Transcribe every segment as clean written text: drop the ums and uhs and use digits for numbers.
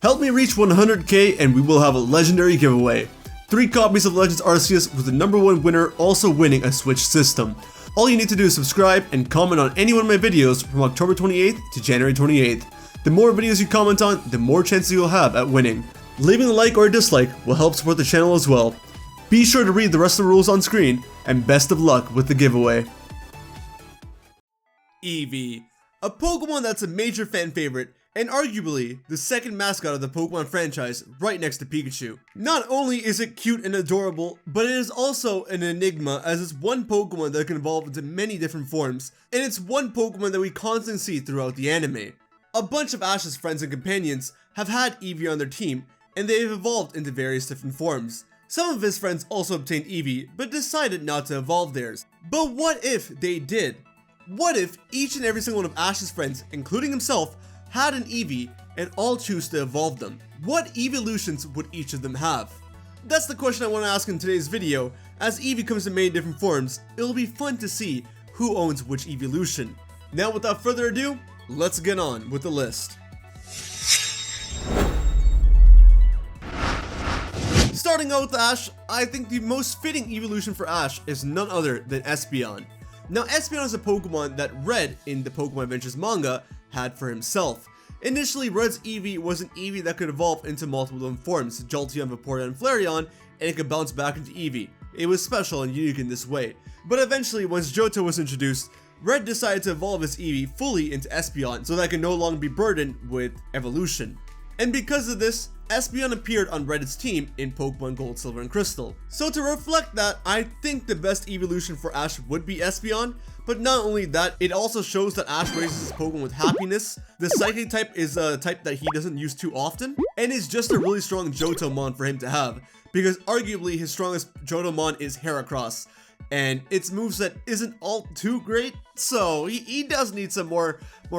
Help me reach 100k and we will have a legendary giveaway. 3 copies of Legends Arceus with the #1 winner also winning a Switch system. All you need to do is subscribe and comment on any one of my videos from October 28th to January 28th. The more videos you comment on, the more chances you'll have at winning. Leaving a like or a dislike will help support the channel as well. Be sure to read the rest of the rules on screen, and best of luck with the giveaway. Eevee, a Pokemon that's a major fan favorite, and arguably the second mascot of the Pokemon franchise right next to Pikachu. Not only is it cute and adorable, but it is also an enigma as it's one Pokemon that can evolve into many different forms, and it's one Pokemon that we constantly see throughout the anime. A bunch of Ash's friends and companions have had Eevee on their team, and they have evolved into various different forms. Some of his friends also obtained Eevee, but decided not to evolve theirs. But what if they did? What if each and every single one of Ash's friends, including himself, had an Eevee and all choose to evolve them? What Eeveelutions would each of them have? That's the question I want to ask in today's video. As Eevee comes in many different forms, it'll be fun to see who owns which Eeveelution. Now without further ado, let's get on with the list. Starting out with Ash, I think the most fitting evolution for Ash is none other than Espeon. Now Espeon is a Pokemon that Red in the Pokemon Adventures manga had for himself. Initially, Red's Eevee was an Eevee that could evolve into multiple different forms, Jolteon, Vaporeon, and Flareon, and it could bounce back into Eevee. It was special and unique in this way. But eventually, once Johto was introduced, Red decided to evolve his Eevee fully into Espeon so that it could no longer be burdened with evolution. And because of this, Espeon appeared on Red's team in Pokemon Gold, Silver, and Crystal. So to reflect that, I think the best evolution for Ash would be Espeon, but not only that, it also shows that Ash raises his Pokemon with happiness. The Psychic type is a type that he doesn't use too often, and it's just a really strong Johtomon for him to have, because arguably his strongest Johtomon is Heracross, and its moveset isn't all too great, so he does need some more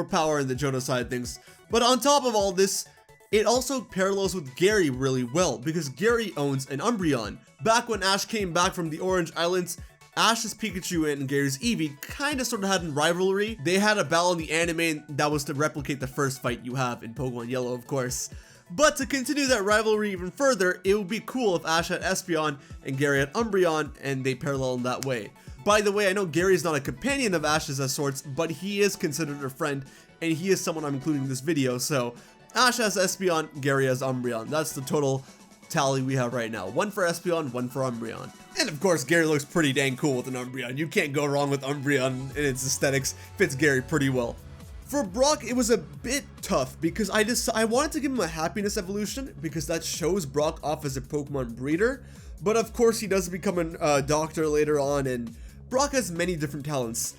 power in the Johto side of things. But on top of all this, it also parallels with Gary really well, because Gary owns an Umbreon. Back when Ash came back from the Orange Islands, Ash's Pikachu and Gary's Eevee kinda sorta had a rivalry. They had a battle in the anime that was to replicate the first fight you have in Pokemon Yellow, of course. But to continue that rivalry even further, it would be cool if Ash had Espeon and Gary had Umbreon and they parallel in that way. By the way, I know Gary's not a companion of Ash's as sorts, but he is considered a friend, and he is someone I'm including in this video, so Ash has Espeon, Gary has Umbreon. That's the total tally we have right now. 1 for Espeon, 1 for Umbreon. And of course, Gary looks pretty dang cool with an Umbreon. You can't go wrong with Umbreon and its aesthetics. Fits Gary pretty well. For Brock, it was a bit tough because I wanted to give him a happiness evolution because that shows Brock off as a Pokemon breeder. But of course, he does become a doctor later on, and Brock has many different talents.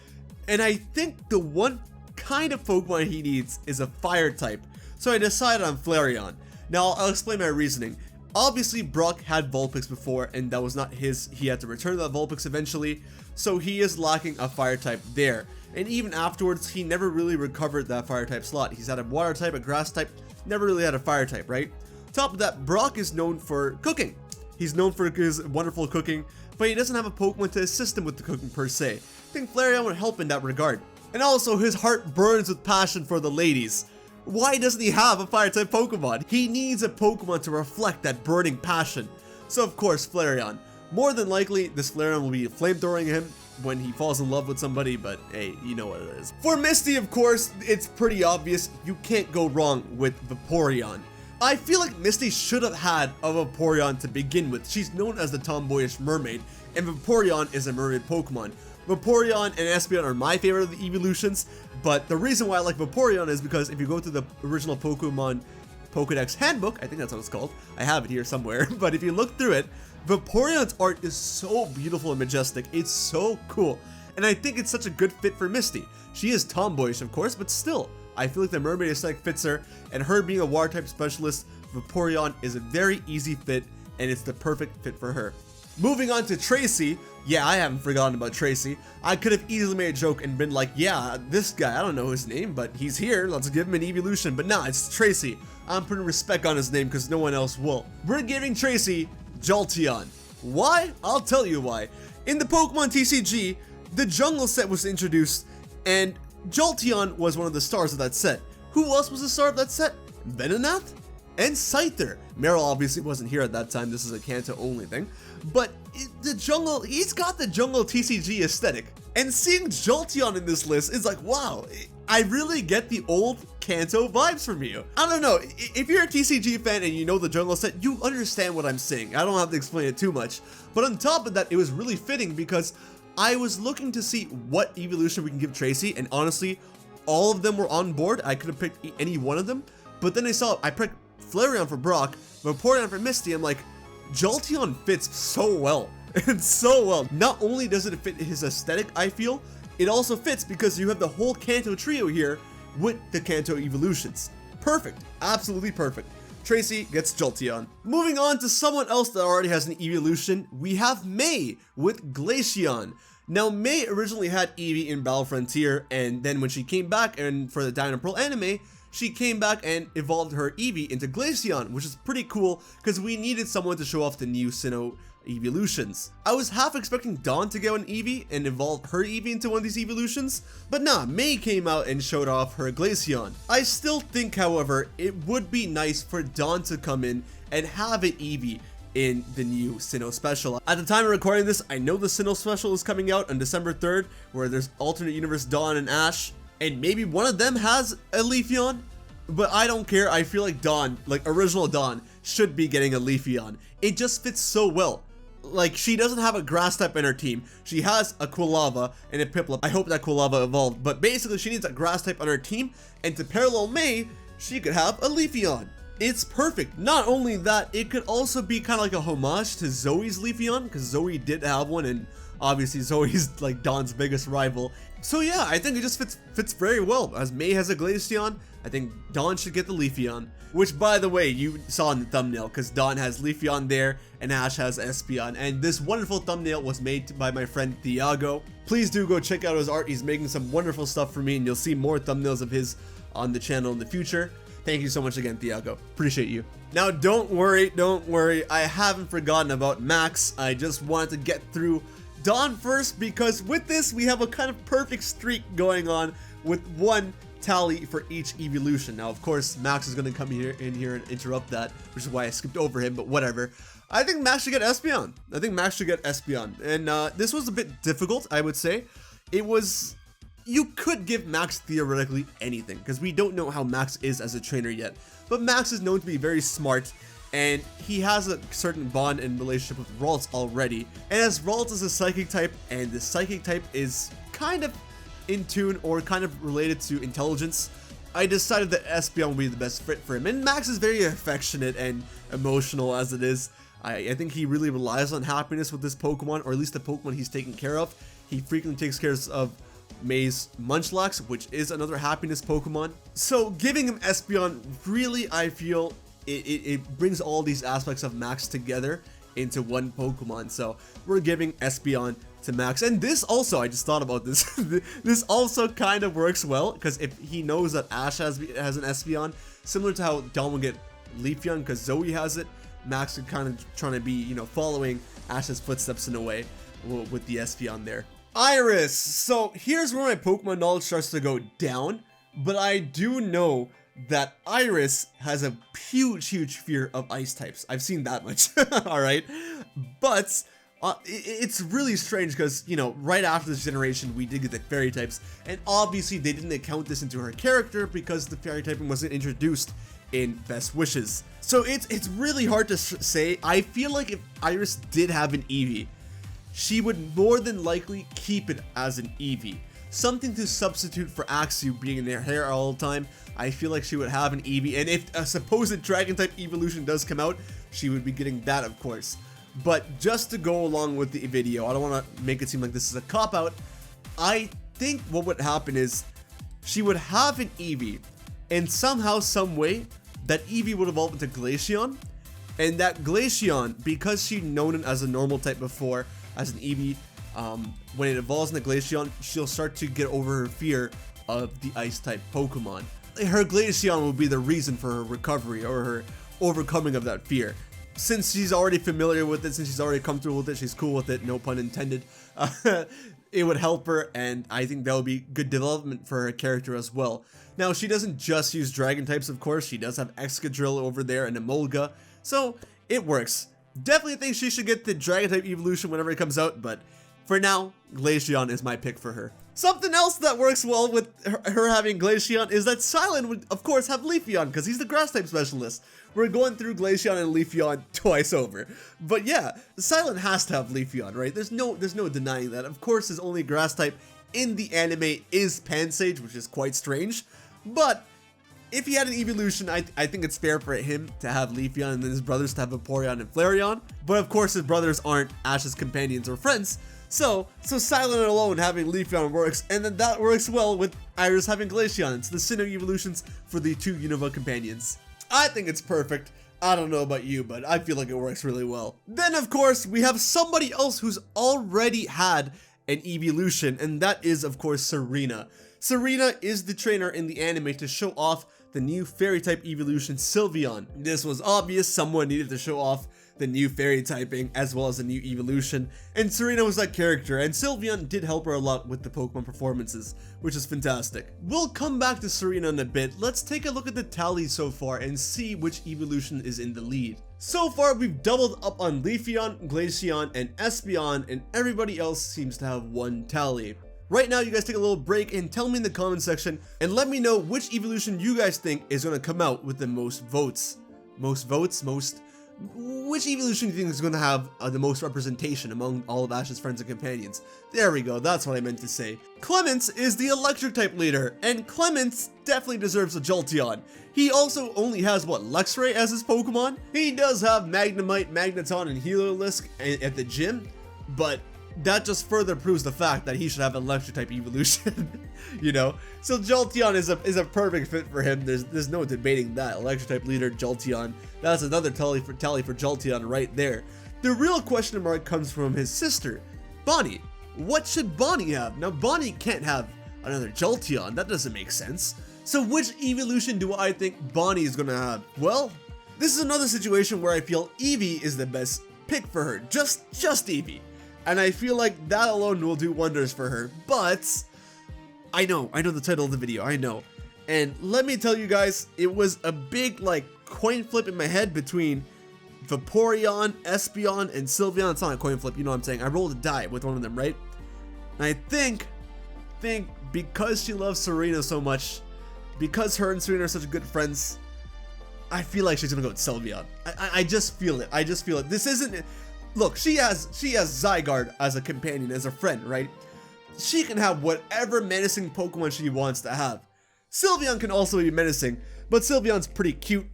And I think the one kind of Pokemon he needs is a fire type. So I decided on Flareon. Now I'll explain my reasoning. Obviously Brock had Vulpix before and that was not his, he had to return that Vulpix eventually, so he is lacking a fire type there. And even afterwards, he never really recovered that fire type slot. He's had a water type, a grass type, never really had a fire type, right? Top of that, Brock is known for cooking. He's known for his wonderful cooking, but he doesn't have a Pokemon to assist him with the cooking per se. I think Flareon would help in that regard. And also, his heart burns with passion for the ladies. Why doesn't he have a fire type Pokemon? He needs a Pokemon to reflect that burning passion. So of course, Flareon. More than likely, this Flareon will be flamethrowing him when he falls in love with somebody, but hey, you know what it is. For Misty, of course, it's pretty obvious. You can't go wrong with Vaporeon. I feel like Misty should have had a Vaporeon to begin with. She's known as the tomboyish mermaid, and Vaporeon is a mermaid Pokemon. Vaporeon and Espeon are my favorite of the Eeveelutions, but the reason why I like Vaporeon is because if you go to the original Pokemon Pokedex Handbook, I think that's what it's called, I have it here somewhere, but if you look through it, Vaporeon's art is so beautiful and majestic, it's so cool, and I think it's such a good fit for Misty. She is tomboyish, of course, but still, I feel like the mermaid aesthetic fits her, and her being a water type specialist, Vaporeon is a very easy fit, and it's the perfect fit for her. Moving on to Tracy. Yeah, I haven't forgotten about Tracy. I could have easily made a joke and been like, yeah, this guy, I don't know his name, but he's here, let's give him an Eeveelution. But nah, it's Tracy. I'm putting respect on his name because no one else will. We're giving Tracy Jolteon. Why? I'll tell you why. In the Pokemon TCG, the jungle set was introduced, and Jolteon was one of the stars of that set. Who else was the star of that set? Venonat? and Scyther. Meryl obviously wasn't here at that time, this is a Kanto only thing, but the jungle, he's got the jungle TCG aesthetic. And seeing Jolteon in this list is like, wow, I really get the old Kanto vibes from you. I don't know, if you're a TCG fan and you know the jungle set, you understand what I'm saying. I don't have to explain it too much. But on top of that, it was really fitting because I was looking to see what evolution we can give Tracy, and honestly, all of them were on board. I could have picked any one of them, but then I picked Flareon for Brock, Vaporeon for Misty. I'm like, Jolteon fits so well. It's so well. Not only does it fit his aesthetic, I feel, it also fits because you have the whole Kanto trio here with the Kanto evolutions. Perfect. Absolutely perfect. Tracy gets Jolteon. Moving on to someone else that already has an evolution, we have May with Glaceon. Now, May originally had Eevee in Battle Frontier, and then when she came back and for the Diamond and Pearl anime, she came back and evolved her Eevee into Glaceon, which is pretty cool because we needed someone to show off the new Sinnoh Eeveelutions. I was half expecting Dawn to get an Eevee and evolve her Eevee into one of these Eeveelutions, but nah, May came out and showed off her Glaceon. I still think, however, it would be nice for Dawn to come in and have an Eevee in the new Sinnoh special. At the time of recording this, I know the Sinnoh special is coming out on December 3rd, where there's alternate universe Dawn and Ash, and maybe one of them has a Leafeon, but I don't care. I feel like Dawn, like original Dawn, should be getting a Leafeon. It just fits so well. Like, she doesn't have a grass type in her team. She has a Quilava and a Piplup. I hope that Quilava evolved, but basically she needs a grass type on her team, and to parallel May, she could have a Leafeon. It's perfect. Not only that, it could also be kind of like a homage to Zoe's Leafeon, because Zoe did have one, and obviously Zoe's like Dawn's biggest rival. So yeah, I think it just fits very well. As May has a Glaceon, I think Dawn should get the Leafeon. Which, by the way, you saw in the thumbnail, because Dawn has Leafeon there, and Ash has Espeon. And this wonderful thumbnail was made by my friend Thiago. Please do go check out his art. He's making some wonderful stuff for me, and you'll see more thumbnails of his on the channel in the future. Thank you so much again, Thiago. Appreciate you. Now, don't worry. I haven't forgotten about Max. I just wanted to get through Dawn first, because with this, we have a kind of perfect streak going on with one tally for each evolution. Now, of course, Max is going to come in here and interrupt that, which is why I skipped over him, but whatever. I think Max should get Espeon. And this was a bit difficult, I would say. You could give Max theoretically anything, because we don't know how Max is as a trainer yet. But Max is known to be very smart, and he has a certain bond and relationship with Ralts already. And as Ralts is a psychic type, and the psychic type is kind of in tune or kind of related to intelligence, I decided that Espeon would be the best fit for him. And Max is very affectionate and emotional as it is. I think he really relies on happiness with this Pokemon, or at least the Pokemon he's taking care of. He frequently takes care of May's Munchlax, which is another happiness Pokemon. So giving him Espeon, really, I feel it brings all these aspects of Max together into one Pokemon. So we're giving Espeon to Max. And this also, I just thought about this, this also kind of works well, because if he knows that Ash has an Espeon, similar to how Dawn will get Leafeon because Zoe has it, Max is kind of trying to be, you know, following Ash's footsteps in a way with the Espeon there. Iris! So here's where my Pokemon knowledge starts to go down, but I do know that Iris has a huge fear of ice types. I've seen that much, alright? But it's really strange because, you know, right after this generation we did get the fairy types, and obviously they didn't account this into her character because the fairy typing wasn't introduced in Best Wishes. So it's really hard to say. I feel like if Iris did have an Eevee, she would more than likely keep it as an Eevee. Something to substitute for Axew being in their hair all the time. I feel like she would have an Eevee, and if a supposed Dragon-type evolution does come out, she would be getting that, of course. But just to go along with the video, I don't want to make it seem like this is a cop-out. I think what would happen is she would have an Eevee, and somehow, some way, that Eevee would evolve into Glaceon, and that Glaceon, because she'd known it as a normal type before, as an Eevee, when it evolves into Glaceon, she'll start to get over her fear of the ice-type Pokemon. Her Glaceon will be the reason for her recovery or her overcoming of that fear. Since she's already familiar with it, since she's already comfortable with it, she's cool with it, no pun intended, it would help her, and I think that would be good development for her character as well. Now, she doesn't just use dragon types, of course. She does have Excadrill over there and Emolga, so it works. Definitely think she should get the dragon type evolution whenever it comes out, but for now, Glaceon is my pick for her. Something else that works well with her having Glaceon is that Cilan would, of course, have Leafeon, because he's the grass type specialist. We're going through Glaceon and Leafeon twice over. But yeah, Cilan has to have Leafeon, right? There's no denying that. Of course, his only grass type in the anime is Pansage, which is quite strange. But if he had an evolution, I think it's fair for him to have Leafeon and then his brothers to have Vaporeon and Flareon. But of course, his brothers aren't Ash's companions or friends. So Cilan alone having Leafeon works, and then that works well with Iris having Glaceon. It's the Sinnoh evolutions for the 2 Unova companions. I think it's perfect. I don't know about you, but I feel like it works really well. Then of course, we have somebody else who's already had an evolution, and that is of course Serena. Serena is the trainer in the anime to show off the new fairy type evolution Sylveon. This was obvious, someone needed to show off the new fairy typing as well as the new evolution, and Serena was that character, and Sylveon did help her a lot with the Pokemon performances, which is fantastic. We'll come back to Serena in a bit. Let's take a look at the tally so far and see which evolution is in the lead. So far, we've doubled up on Leafeon, Glaceon, and Espeon, and everybody else seems to have 1 tally. Right now, you guys take a little break and tell me in the comment section and let me know which evolution you guys think is going to come out with the most votes. Which evolution do you think is going to have the most representation among all of Ash's friends and companions? There we go, that's what I meant to say. Clements is the electric type leader, and Clements definitely deserves a Jolteon. He also only has, what, Luxray as his Pokemon? He does have Magnemite, Magneton, and Heliolisk at the gym, but that just further proves the fact that he should have an electric type evolution, you know? So Jolteon is a perfect fit for him. There's no debating that. Electric type leader Jolteon. That's another tally for Jolteon right there. The real question mark comes from his sister, Bonnie. What should Bonnie have? Now Bonnie can't have another Jolteon. That doesn't make sense. So which evolution do I think Bonnie is gonna have? Well, this is another situation where I feel Eevee is the best pick for her. Just Eevee. And I feel like that alone will do wonders for her, but I know the title of the video, I know. And let me tell you guys, it was a big like coin flip in my head between Vaporeon, Espeon, and Sylveon. It's not a coin flip, you know what I'm saying. I rolled a die with one of them, right? And I think because she loves Serena so much, because her and Serena are such good friends, I feel like she's gonna go with Sylveon. I just feel it. This isn't... Look, she has Zygarde as a companion, as a friend, right? She can have whatever menacing Pokemon she wants to have. Sylveon can also be menacing, but Sylveon's pretty cute.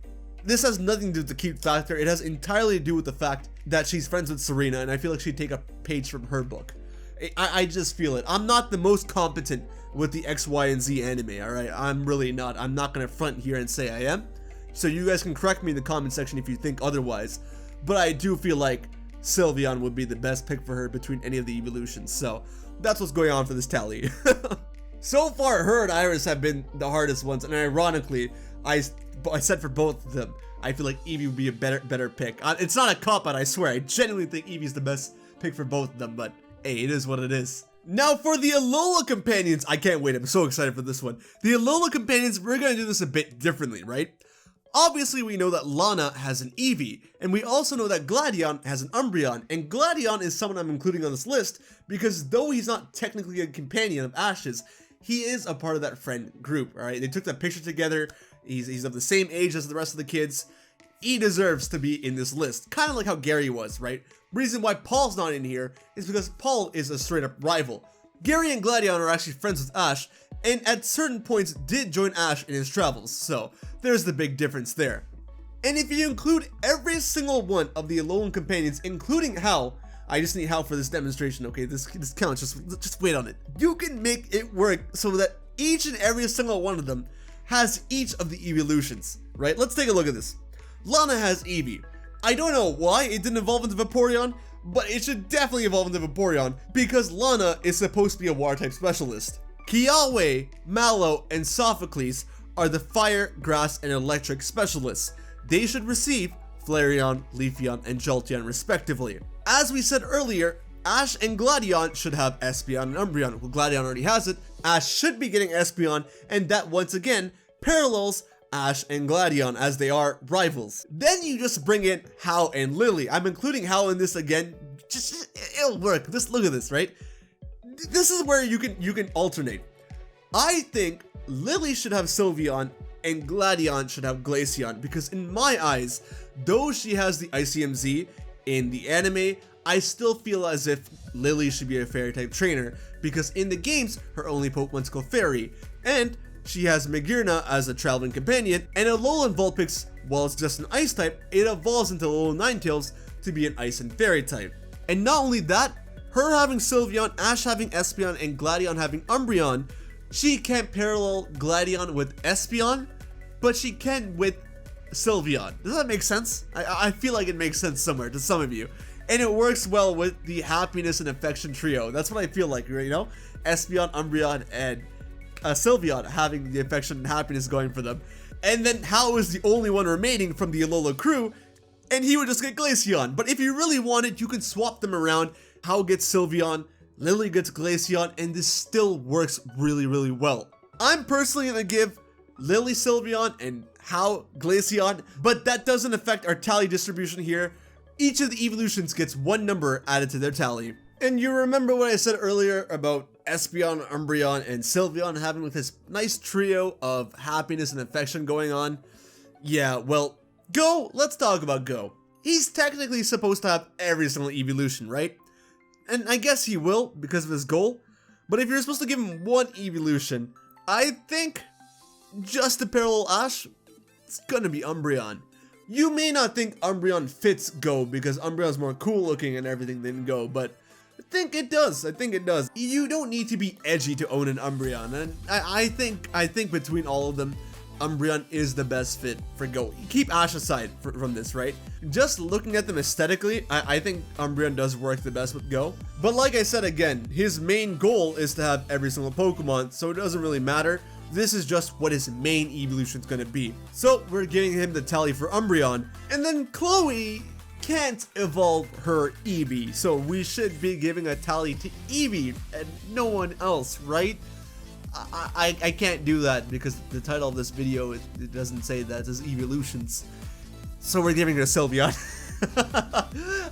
This has nothing to do with the cute factor. It has entirely to do with the fact that she's friends with Serena, and I feel like she'd take a page from her book. I just feel it. I'm not the most competent with the X, Y, and Z anime, alright? I'm really not. I'm not gonna front here and say I am. So you guys can correct me in the comment section if you think otherwise. But I do feel like Sylveon would be the best pick for her between any of the evolutions, so that's what's going on for this tally. So far, her and Iris have been the hardest ones, and ironically, I said for both of them, I feel like Eevee would be a better pick. It's not a cop-out, I swear. I genuinely think Eevee's the best pick for both of them, but hey, it is what it is. Now for the Alola companions, I can't wait, I'm so excited for this one. The Alola companions, we're gonna do this a bit differently, right? Obviously, we know that Lana has an Eevee, and we also know that Gladion has an Umbreon, and Gladion is someone I'm including on this list because though he's not technically a companion of Ash's, he is a part of that friend group, alright? They took that picture together, he's of the same age as the rest of the kids. He deserves to be in this list, kind of like how Gary was, right? Reason why Paul's not in here is because Paul is a straight up rival. Gary and Gladion are actually friends with Ash, and at certain points did join Ash in his travels, so there's the big difference there. And if you include every single one of the Alolan companions, including Hal, I just need Hal for this demonstration, okay, this counts, just wait on it. You can make it work so that each and every single one of them has each of the evolutions, right? Let's take a look at this. Lana has Eevee. I don't know why it didn't evolve into Vaporeon, but it should definitely evolve into Vaporeon because Lana is supposed to be a water type specialist. Kiawe, Mallow, and Sophocles are the fire, grass, and electric specialists. They should receive Flareon, Leafeon, and Jolteon respectively. As we said earlier, Ash and Gladion should have Espeon and Umbreon. Well, Gladion already has it. Ash should be getting Espeon, and that once again parallels Ash and Gladion as they are rivals. Then you just bring in Hau and Lily. I'm including Hau in this again. Just it'll work. Just look at this, right? This is where you can alternate. I think Lily should have Sylveon and Gladion should have Glaceon, because in my eyes, though she has the ICMZ in the anime, I still feel as if Lily should be a fairy type trainer, because in the games, her only Pokemon's called Fairy, and she has Magearna as a traveling companion, and Alolan Vulpix, while it's just an ice type, it evolves into Alolan Ninetales to be an ice and fairy type. And not only that, her having Sylveon, Ash having Espeon, and Gladion having Umbreon, she can't parallel Gladion with Espeon, but she can with Sylveon. Does that make sense? I feel like it makes sense somewhere to some of you. And it works well with the happiness and affection trio. That's what I feel like, you know? Espeon, Umbreon, and Sylveon having the affection and happiness going for them. And then Hau is the only one remaining from the Alola crew, and he would just get Glaceon. But if you really wanted, you can swap them around. Hau gets Sylveon, Lily gets Glaceon, and this still works really, really well. I'm personally gonna give Lily Sylveon and Hau Glaceon, but that doesn't affect our tally distribution here. Each of the evolutions gets one number added to their tally. And you remember what I said earlier about Espeon, Umbreon, and Sylveon having with this nice trio of happiness and affection going on? Yeah, well, Go, let's talk about Go. He's technically supposed to have every single evolution, right? And I guess he will because of his goal. But if you're supposed to give him one evolution, I think just to parallel Ash, it's gonna be Umbreon. You may not think Umbreon fits Go because Umbreon's more cool looking and everything than Go, but I think it does. I think it does. You don't need to be edgy to own an Umbreon, and I think between all of them, Umbreon is the best fit for Go. Keep Ash aside from this, right? Just looking at them aesthetically, I think Umbreon does work the best with Go. But like I said again, his main goal is to have every single Pokemon, so it doesn't really matter. This is just what his main evolution is going to be. So we're giving him the tally for Umbreon, and then Chloe can't evolve her Eevee, so we should be giving a tally to Eevee and no one else, right? I can't do that because the title of this video, it doesn't say that, it says Eeveelutions. So we're giving it a Sylveon.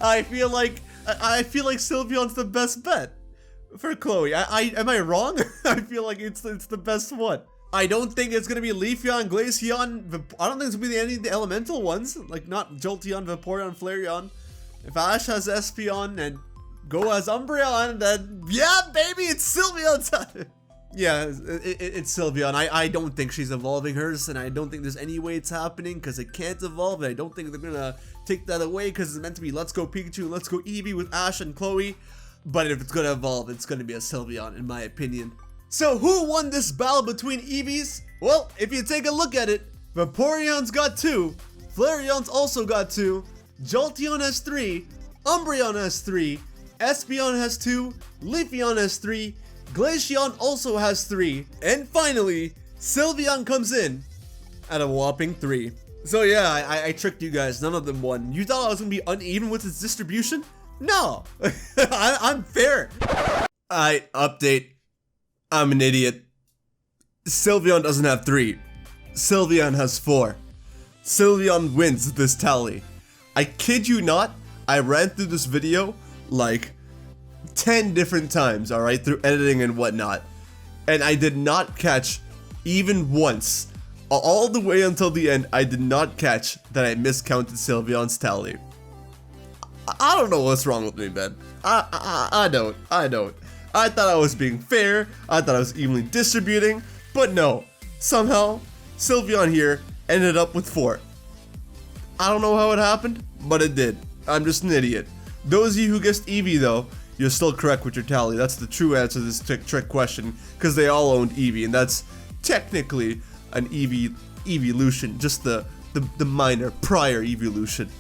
I feel like Sylveon's the best bet for Chloe. Am I wrong? I feel like it's the best one. I don't think it's gonna be Leafeon, Glaceon. I don't think it's gonna be any of the elemental ones, like not Jolteon, Vaporeon, Flareon. If Ash has Espeon and Go has Umbreon, then yeah, baby, it's Sylveon. Yeah, it's Sylveon. I don't think she's evolving hers, and I don't think there's any way it's happening because it can't evolve, and I don't think they're gonna take that away because it's meant to be Let's Go Pikachu and Let's Go Eevee with Ash and Chloe. But if it's gonna evolve, it's gonna be a Sylveon, in my opinion. So who won this battle between Eevees? Well, if you take a look at it, Vaporeon's got 2, Flareon's also got 2, Jolteon has 3, Umbreon has 3, Espeon has 2, Leafeon has 3, Glaceon also has 3, and finally, Sylveon comes in at a whopping 3. So yeah, I tricked you guys, none of them won. You thought I was gonna be uneven with its distribution? No, I'm fair. Update, I'm an idiot. Sylveon doesn't have 3, Sylveon has 4. Sylveon wins this tally. I kid you not, I ran through this video like 10 different times, alright, through editing and whatnot, and I did not catch even once, all the way until the end, I did not catch that I miscounted Sylveon's tally. I don't know what's wrong with me, man. I don't. I thought I was being fair, I thought I was evenly distributing, but no, somehow, Sylveon here ended up with 4. I don't know how it happened, but it did. I'm just an idiot. Those of you who guessed Eevee though, you're still correct with your tally. That's the true answer to this trick question, because they all owned Eevee, and that's technically an Eeveelution, just the minor prior evolution.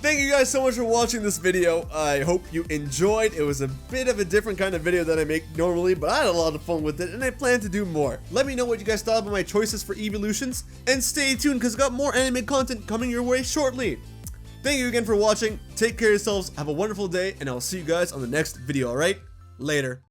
Thank you guys so much for watching this video. I hope you enjoyed. It was a bit of a different kind of video than I make normally, but I had a lot of fun with it, and I plan to do more. Let me know what you guys thought about my choices for Eeveelutions, and stay tuned because I've got more anime content coming your way shortly. Thank you again for watching. Take care of yourselves. Have a wonderful day, and I'll see you guys on the next video, alright? Later.